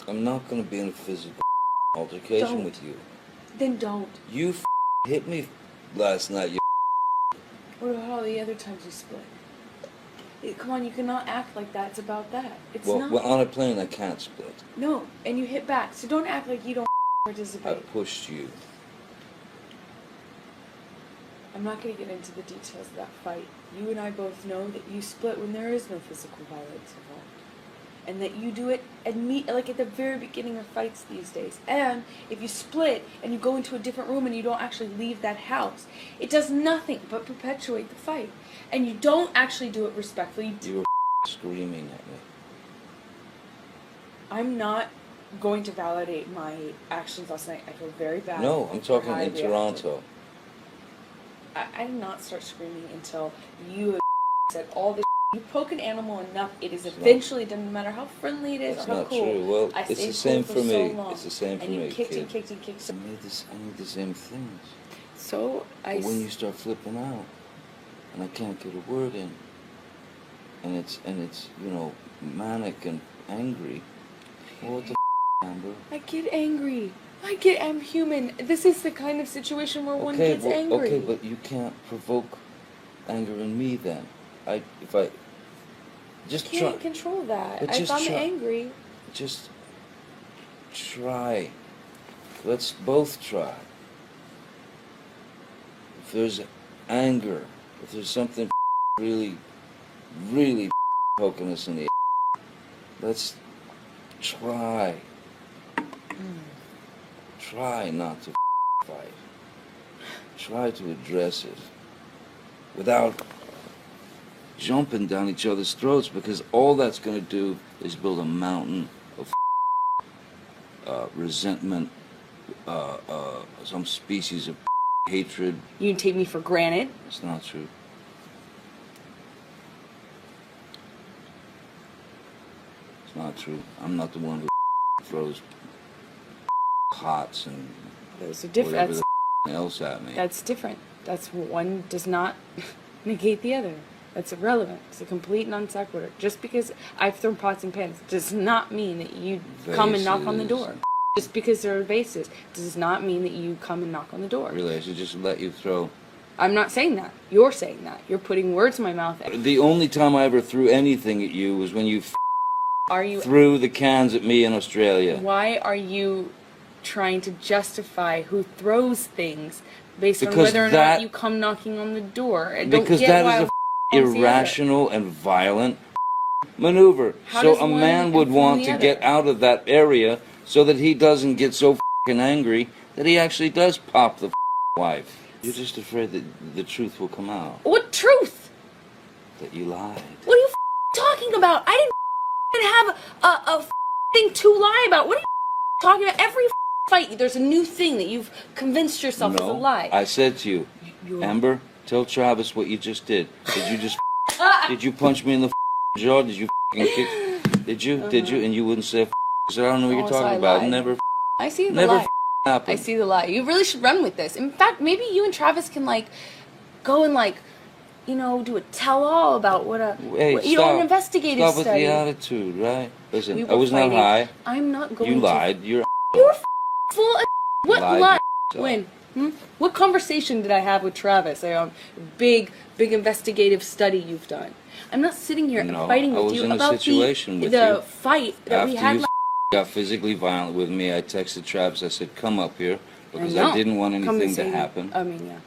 I'm not gonna be in a physical altercation with you. Then don't. You hit me last night, you. What about all the other times you split? Come on, you cannot act like that. It's about that. It's not. Well, on a plane I can't split. No, and you hit back, so don't act like you don't participate. I pushed you. I'm not going to get into the details of that fight. You and I both know that you split when there is no physical violence involved. And that you do it like at the very beginning of fights these days. And if you split and you go into a different room and you don't actually leave that house, it does nothing but perpetuate the fight. And you don't actually do it respectfully. You were screaming at me. I'm not going to validate my actions last night. I feel very bad. No, I'm talking in Toronto. I did not start screaming until you said all this. You poke an animal enough, it is eventually done, no matter how friendly it is or how cool. It's not true. Well, it's the same for me. It's the same for me. And you kicked and kicked and kicked. I need the same things. So but when you start flipping out, and I can't get a word in, and it's you know, manic and angry. Well, what the Amber? I get angry. I'm human. This is the kind of situation where one gets angry. Okay, but you can't provoke anger in me then. If I just you can't control that. If I'm angry. Just try. Let's both try. If there's anger, if there's something really, really poking us in the let's try. Try not to fight. Try to address it without jumping down each other's throats, because all that's going to do is build a mountain of resentment, some species of hatred. You take me for granted. It's not true. It's not true. I'm not the one who throws pots and those are different. Whatever else at me. That's different. That's one does not negate the other. That's irrelevant. It's a complete non sequitur. Just because I've thrown pots and pans does not mean that you come and knock on the door. Just because there are vases does not mean that you come and knock on the door. Really, I should just let you throw. I'm not saying that. You're saying that. You're putting words in my mouth. The only time I ever threw anything at you was when you threw the cans at me in Australia. Why are you trying to justify who throws things based on whether or not you come knocking on the door? Because that is a irrational and violent maneuver. So a man would want to get out of that area so that he doesn't get so angry that he actually does pop the wife. You're just afraid that the truth will come out. What truth? That you lied. What are you talking about? I didn't have a thing to lie about. What are you talking about? Every fight, there's a new thing that you've convinced yourself is a lie. I said to you, Amber, tell Travis what you just did. Did you just did you punch me in the jaw? Did you kick? Did you? Did you? And you wouldn't say so I don't know what you're talking about. Never. I see the lie. I see the lie. You really should run with this. In fact, maybe you and Travis can go and do a tell-all about what an investigative study. Stop with the attitude, right? Listen, we I was not high. I'm not going to. You lied. You're full of what lie? When? What conversation did I have with Travis? Big investigative study you've done. I'm not sitting here and fighting with you about the fight that we had. After you got physically violent with me, I texted Travis. I said, "Come up here," because I didn't want anything to happen. I mean, yeah.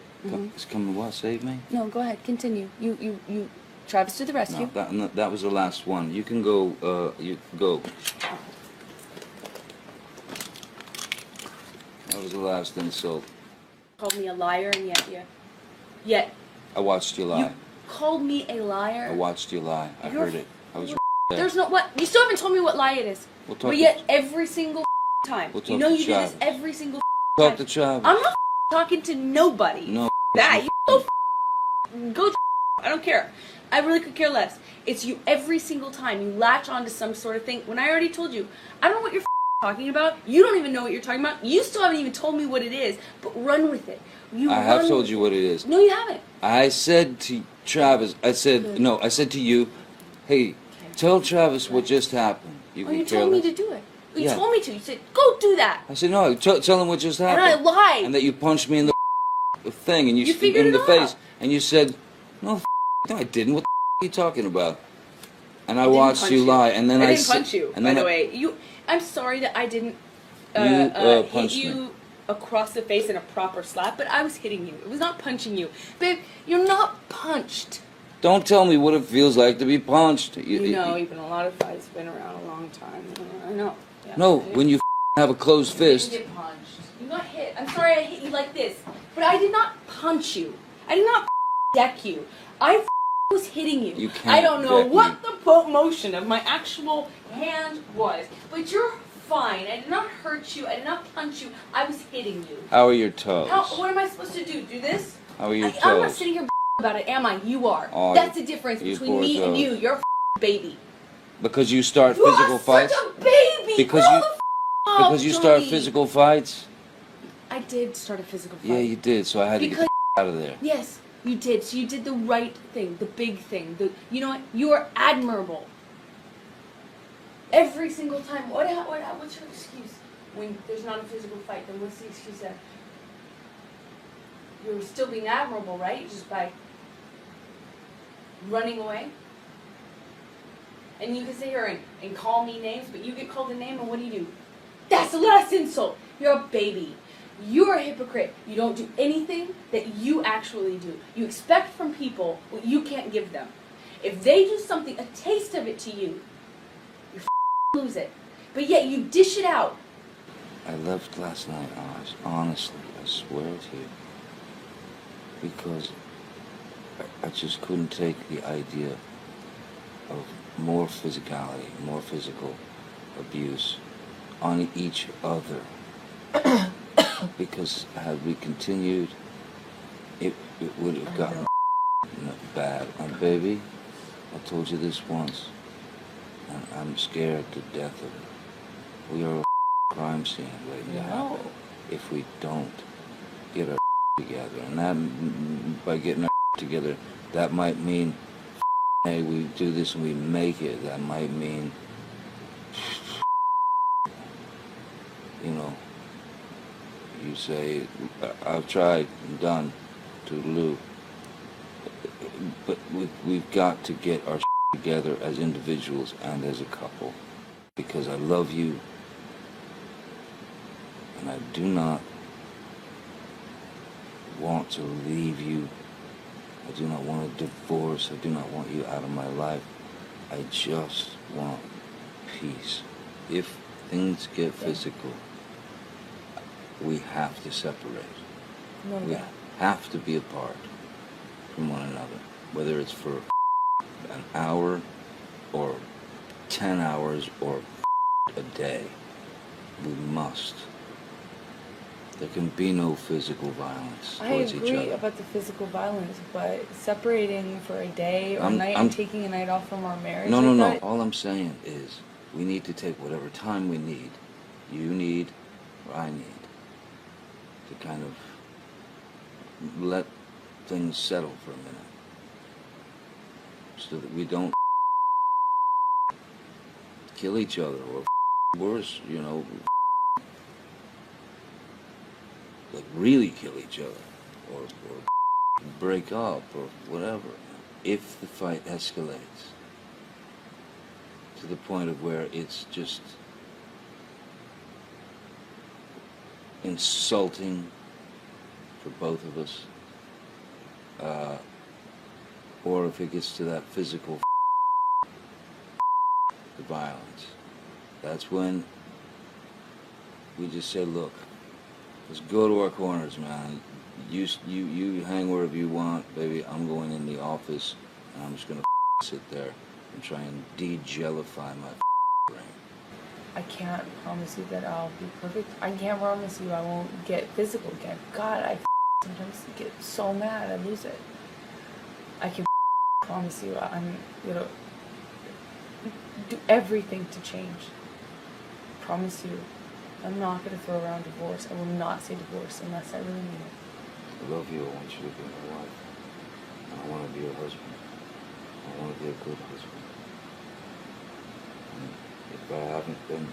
Come and what? Save me? No, go ahead. Continue. You. Travis to the rescue. No, that was the last one. You can go. You go. That was the last insult. Called me a liar, and yet. I watched you lie. You called me a liar. I watched you lie. I heard it. I was. There's no what. You still haven't told me what lie it is. But yet every single time, you do this every single time. Talk to Travis. I'm not talking to nobody. No. That you go. I don't care. I really could care less. It's you every single time. You latch onto some sort of thing. When I already told you, I don't know what you're talking about. You don't even know what you're talking about. You still haven't even told me what it is. But run with it. I have told you what it is. No, you haven't. I said to Travis. I said to you, hey, tell Travis what just happened. You telling me to do it. You Yeah. told me to. You said, go do that. I said, no, tell him what just And happened. I lied. And that you punched me in the thing, and you figured in it the face, out. and you said, no, I didn't. What are you talking about? And I didn't watched punch you lie, and then I I didn't punch you, and by then the way. I'm sorry that I didn't punched hit you me. across the face in a proper slap, but I was hitting you. It was not punching you. Babe, you're not punched. Don't tell me what it feels like to be punched. You know, you've been in a lot of fights, been around a long time. I know. Yeah, No, I know. when you have a closed You fist. didn't get punched. You got hit. I'm sorry I hit you like this, but I did not punch you. I did not deck you. I was hitting you. You can't I don't know deck what me. the motion of my actual hand was, but you're fine. I did not hurt you. I did not punch you. I was hitting you. How are your toes? What am I supposed to do? Do this? How are your toes? I'm not sitting here about it, am I? You are. Oh, That's the difference you between poor me and toes. you. You're a baby. Because you start You physical are fights? such a baby. Because Grow you- the Because you start Johnny. physical fights? I did start a physical fight. Yeah, you did, so I had to Because- get the out of there. Yes, you did. So you did the right thing, the big thing. You know what? You are admirable. Every single time. What's your excuse when there's not a physical fight? Then what's the excuse there? You're still being admirable, right? Just by running away. And you can sit here and call me names, but you get called a name, and what do? That's the last insult. You're a baby. You're a hypocrite. You don't do anything that you actually do. You expect from people what you can't give them. If they do something, a taste of it to you, you lose it. But yet you dish it out. I left last night, honestly, I swear to you, because I just couldn't take the idea of more physicality, more physical abuse on each other. Because had we continued, it would have gotten bad. And baby, I told you this once, and I'm scared to death of it. We are a crime scene waiting to happen if we don't get our together. And that, by getting our together, that might mean, hey, we do this and we make it. That might mean, you know, you say, I've tried, I'm done, toodaloo. But we've got to get our together as individuals and as a couple. Because I love you, and I do not want to leave you. I do not want a divorce. I do not want you out of my life. I just want peace. If things get physical, we have to separate. No, We have to be apart from one another, whether it's for an hour or 10 hours or a day. We must. There can be no physical violence I towards each agree other. about the physical violence, but separating for a day or I'm- night I'm- and taking a night off from our marriage. No, no, like no. that, All I'm saying is we need to take whatever time we need. You need, or I need, to kind of let things settle for a minute. So that we don't kill each other or worse, you know, like really kill each other or break up or whatever. If the fight escalates to the point of where it's just insulting for both of us, or if it gets to that physical the violence, that's when we just say, look, let's go to our corners, man. You hang wherever you want, baby. I'm going in the office, and I'm just gonna sit there and try and de-gellify my brain. I can't promise you that I'll be perfect. I can't promise you I won't get physical again. God, I sometimes get so mad I lose it. I can promise you I'm gonna do everything to change. Promise you. I'm not gonna throw around divorce. I will not say divorce unless I really mean it. I love you. I want you to be my wife. And I want to be your husband. I want to be a good husband. And if I haven't been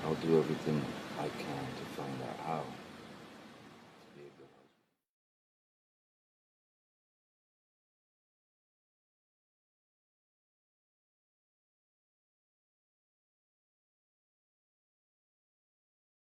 I'll do everything I can to find out how.